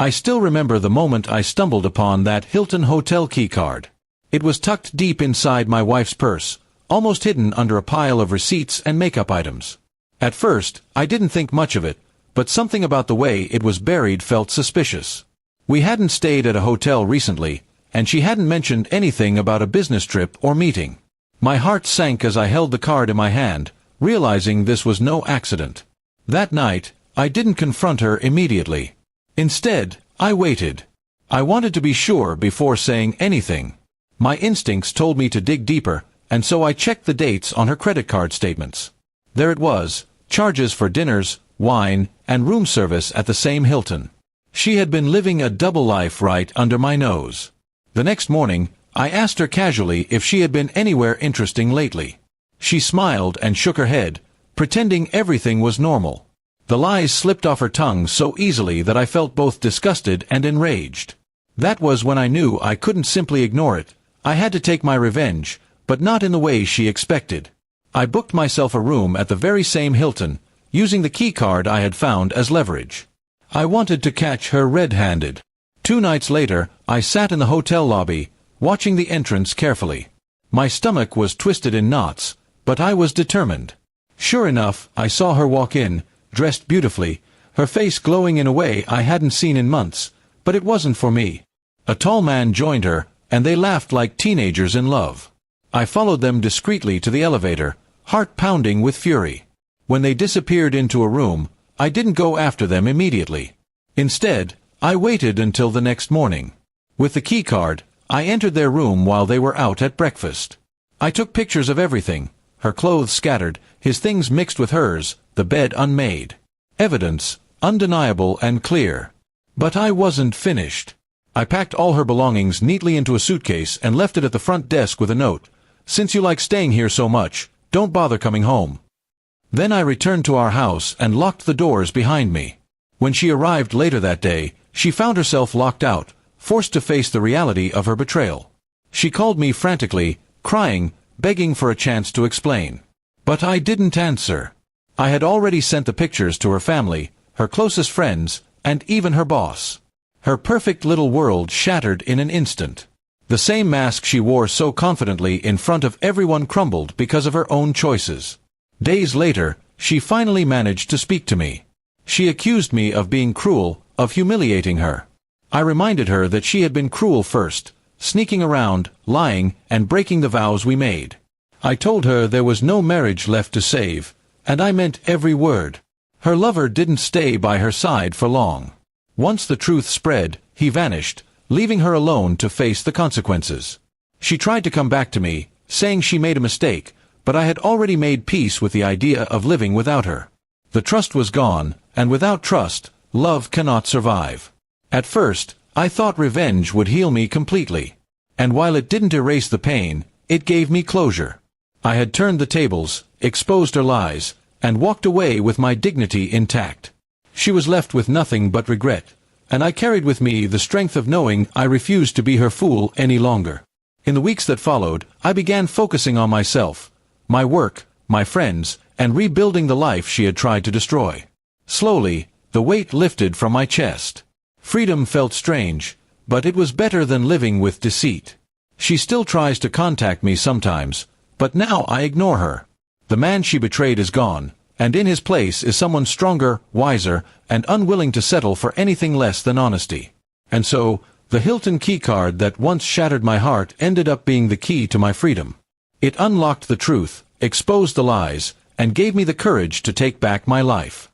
I still remember the moment I stumbled upon that Hilton hotel keycard. It was tucked deep inside my wife's purse, almost hidden under a pile of receipts and makeup items. At first, I didn't think much of it, but something about the way it was buried felt suspicious. We hadn't stayed at a hotel recently, and she hadn't mentioned anything about a business trip or meeting. My heart sank as I held the card in my hand, realizing this was no accident. That night, I didn't confront her immediately. Instead, I waited. I wanted to be sure before saying anything. My instincts told me to dig deeper, and so I checked the dates on her credit card statements. There it was, charges for dinners, wine, and room service at the same Hilton. She had been living a double life right under my nose. The next morning, I asked her casually if she had been anywhere interesting lately. She smiled and shook her head, pretending everything was normal. The lies slipped off her tongue so easily that I felt both disgusted and enraged. That was when I knew I couldn't simply ignore it. I had to take my revenge, but not in the way she expected. I booked myself a room at the very same Hilton, using the keycard I had found as leverage. I wanted to catch her red-handed. 2 nights later, I sat in the hotel lobby, watching the entrance carefully. My stomach was twisted in knots, but I was determined. Sure enough, I saw her walk in, dressed beautifully, her face glowing in a way I hadn't seen in months, but it wasn't for me. A tall man joined her, and they laughed like teenagers in love. I followed them discreetly to the elevator, heart pounding with fury. When they disappeared into a room, I didn't go after them immediately. Instead, I waited until the next morning. With the keycard, I entered their room while they were out at breakfast. I took pictures of everything, her clothes scattered, his things mixed with hers, the bed unmade. Evidence, undeniable and clear. But I wasn't finished. I packed all her belongings neatly into a suitcase and left it at the front desk with a note. "Since you like staying here so much, don't bother coming home." Then I returned to our house and locked the doors behind me. When she arrived later that day, she found herself locked out, forced to face the reality of her betrayal. She called me frantically, crying, begging for a chance to explain. But I didn't answer. I had already sent the pictures to her family, her closest friends, and even her boss. Her perfect little world shattered in an instant. The same mask she wore so confidently in front of everyone crumbled because of her own choices. Days later, she finally managed to speak to me. She accused me of being cruel, of humiliating her. I reminded her that she had been cruel first, sneaking around, lying, and breaking the vows we made. I told her there was no marriage left to save, and I meant every word. Her lover didn't stay by her side for long. Once the truth spread, he vanished, leaving her alone to face the consequences. She tried to come back to me, saying she made a mistake, but I had already made peace with the idea of living without her. The trust was gone, and without trust, love cannot survive. At first, I thought revenge would heal me completely. And while it didn't erase the pain, it gave me closure. I had turned the tables, exposed her lies, and walked away with my dignity intact. She was left with nothing but regret, and I carried with me the strength of knowing I refused to be her fool any longer. In the weeks that followed, I began focusing on myself, my work, my friends, and rebuilding the life she had tried to destroy. Slowly, the weight lifted from my chest. Freedom felt strange, but it was better than living with deceit. She still tries to contact me sometimes, but now I ignore her. The man she betrayed is gone, and in his place is someone stronger, wiser, and unwilling to settle for anything less than honesty. And so, the Hilton keycard that once shattered my heart ended up being the key to my freedom. It unlocked the truth, exposed the lies, and gave me the courage to take back my life.